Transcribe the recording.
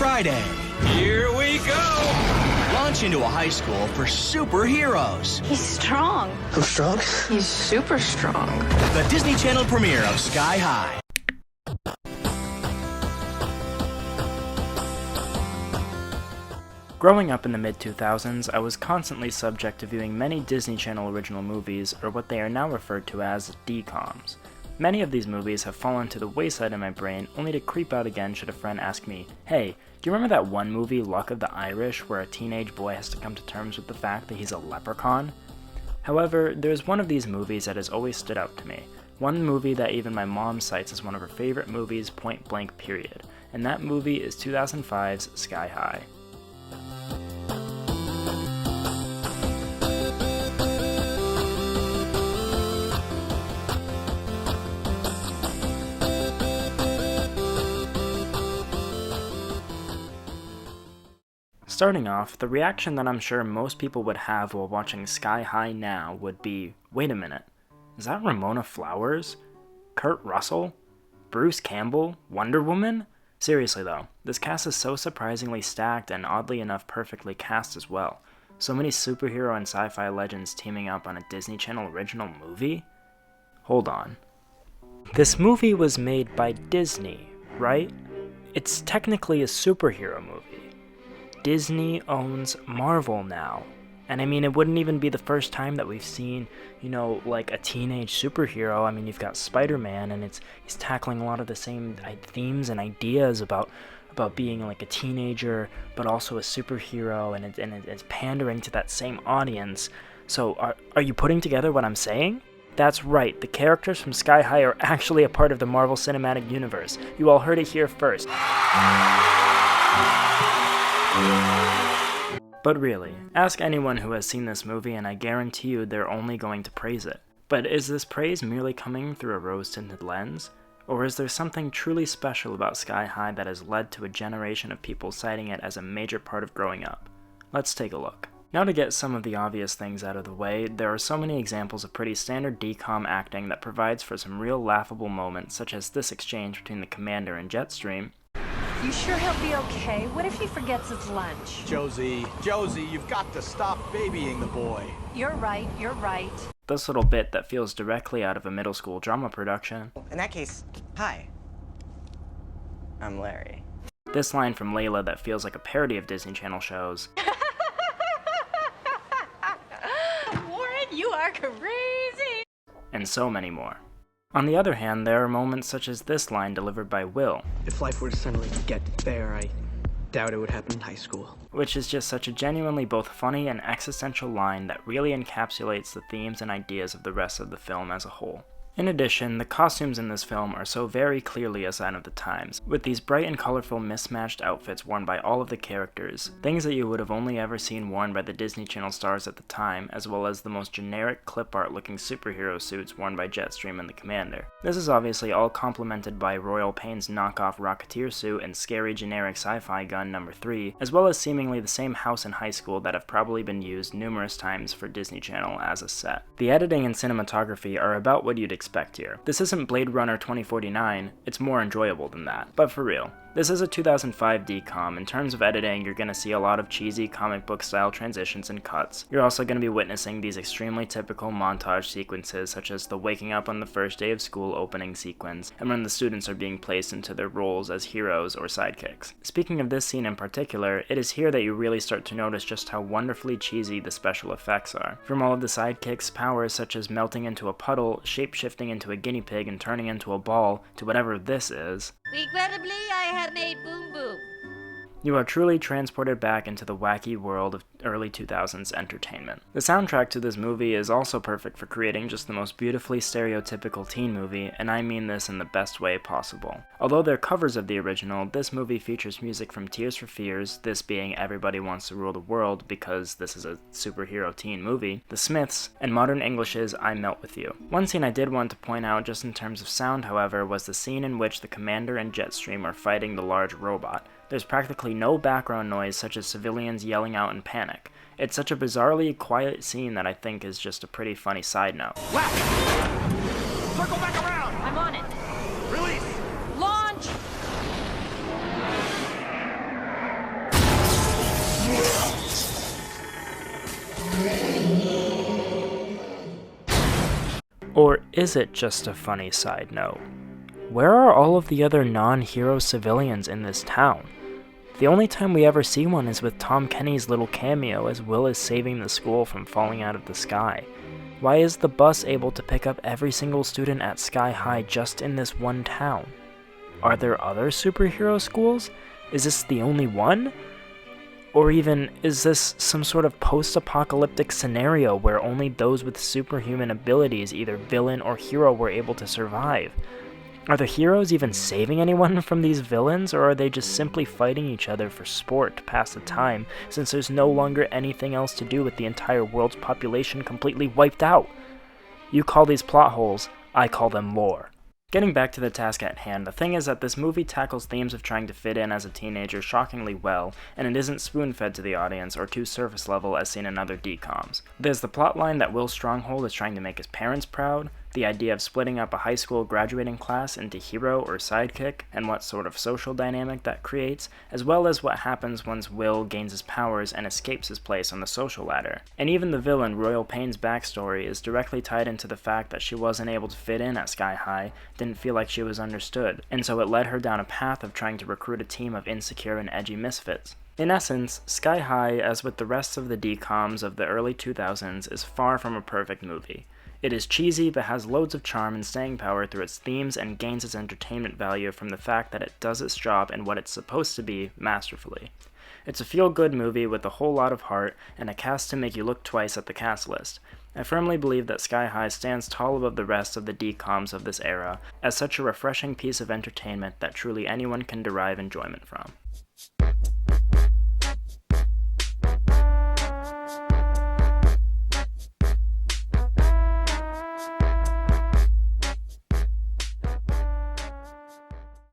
Friday. Here we go! Launch into a high school for superheroes. He's strong. I'm strong? He's super strong. The Disney Channel premiere of Sky High. Growing up in the mid-2000s, I was constantly subject to viewing many Disney Channel original movies, or what they are now referred to as DCOMs. Many of these movies have fallen to the wayside in my brain, only to creep out again should a friend ask me, "Hey, do you remember that one movie, Luck of the Irish, where a teenage boy has to come to terms with the fact that he's a leprechaun?" However, there's one of these movies that has always stood out to me. One movie that even my mom cites as one of her favorite movies, point blank period. And that movie is 2005's Sky High. Starting off, the reaction that I'm sure most people would have while watching Sky High now would be, wait a minute, is that Ramona Flowers? Kurt Russell? Bruce Campbell? Wonder Woman? Seriously though, this cast is so surprisingly stacked and oddly enough perfectly cast as well. So many superhero and sci-fi legends teaming up on a Disney Channel original movie? Hold on. This movie was made by Disney, right? It's technically a superhero movie. Disney owns Marvel now. And I mean, it wouldn't even be the first time that we've seen, like a teenage superhero. I mean, you've got Spider-Man, and he's tackling a lot of the same themes and ideas about being like a teenager, but also a superhero, and it's pandering to that same audience. So are you putting together what I'm saying? That's right, the characters from Sky High are actually a part of the Marvel Cinematic Universe. You all heard it here first. But really, ask anyone who has seen this movie and I guarantee you they're only going to praise it. But is this praise merely coming through a rose-tinted lens? Or is there something truly special about Sky High that has led to a generation of people citing it as a major part of growing up? Let's take a look. Now to get some of the obvious things out of the way, there are so many examples of pretty standard DCOM acting that provides for some real laughable moments, such as this exchange between the Commander and Jetstream. You sure he'll be okay? What if he forgets his lunch? Josie, you've got to stop babying the boy. You're right. This little bit that feels directly out of a middle school drama production. In that case, hi. I'm Larry. This line from Layla that feels like a parody of Disney Channel shows. Warren, you are crazy! And so many more. On the other hand, there are moments such as this line delivered by Will. If life were to suddenly get fair, I doubt it would happen in high school. Which is just such a genuinely both funny and existential line that really encapsulates the themes and ideas of the rest of the film as a whole. In addition, the costumes in this film are so very clearly a sign of the times, with these bright and colorful mismatched outfits worn by all of the characters, things that you would have only ever seen worn by the Disney Channel stars at the time, as well as the most generic clip art looking superhero suits worn by Jetstream and the Commander. This is obviously all complemented by Royal Pain's knockoff Rocketeer suit and scary generic sci-fi gun number 3, as well as seemingly the same house in high school that have probably been used numerous times for Disney Channel as a set. The editing and cinematography are about what you'd expect here. This isn't Blade Runner 2049, it's more enjoyable than that. But for real, this is a 2005 DCOM. In terms of editing, you're going to see a lot of cheesy comic book style transitions and cuts. You're also going to be witnessing these extremely typical montage sequences such as the waking up on the first day of school opening sequence, and when the students are being placed into their roles as heroes or sidekicks. Speaking of this scene in particular, it is here that you really start to notice just how wonderfully cheesy the special effects are. From all of the sidekicks' powers such as melting into a puddle, shape-shifting into a guinea pig, and turning into a ball, to whatever this is. Regrettably, I have made Boom Boom. You are truly transported back into the wacky world of early 2000s entertainment. The soundtrack to this movie is also perfect for creating just the most beautifully stereotypical teen movie, and I mean this in the best way possible. Although they're covers of the original, this movie features music from Tears for Fears, this being Everybody Wants to Rule the World because this is a superhero teen movie, The Smiths, and Modern English's I Melt With You. One scene I did want to point out just in terms of sound, however, was the scene in which the Commander and Jetstream are fighting the large robot. There's practically no background noise such as civilians yelling out in panic. It's such a bizarrely quiet scene that I think is just a pretty funny side note. Left! Circle back around! I'm on it. Release! Launch! Or is it just a funny side note? Where are all of the other non-hero civilians in this town? The only time we ever see one is with Tom Kenny's little cameo as Will is saving the school from falling out of the sky. Why is the bus able to pick up every single student at Sky High just in this one town? Are there other superhero schools? Is this the only one? Or even, is this some sort of post-apocalyptic scenario where only those with superhuman abilities, either villain or hero, were able to survive? Are the heroes even saving anyone from these villains, or are they just simply fighting each other for sport to pass the time, since there's no longer anything else to do with the entire world's population completely wiped out? You call these plot holes, I call them lore. Getting back to the task at hand, the thing is that this movie tackles themes of trying to fit in as a teenager shockingly well, and it isn't spoon-fed to the audience or too surface level as seen in other DCOMs. There's the plotline that Will Stronghold is trying to make his parents proud, the idea of splitting up a high school graduating class into hero or sidekick, and what sort of social dynamic that creates, as well as what happens once Will gains his powers and escapes his place on the social ladder. And even the villain, Royal Pain's backstory, is directly tied into the fact that she wasn't able to fit in at Sky High, didn't feel like she was understood, and so it led her down a path of trying to recruit a team of insecure and edgy misfits. In essence, Sky High, as with the rest of the DCOMs of the early 2000s, is far from a perfect movie. It is cheesy, but has loads of charm and staying power through its themes and gains its entertainment value from the fact that it does its job and what it's supposed to be masterfully. It's a feel-good movie with a whole lot of heart and a cast to make you look twice at the cast list. I firmly believe that Sky High stands tall above the rest of the DCOMs of this era as such a refreshing piece of entertainment that truly anyone can derive enjoyment from.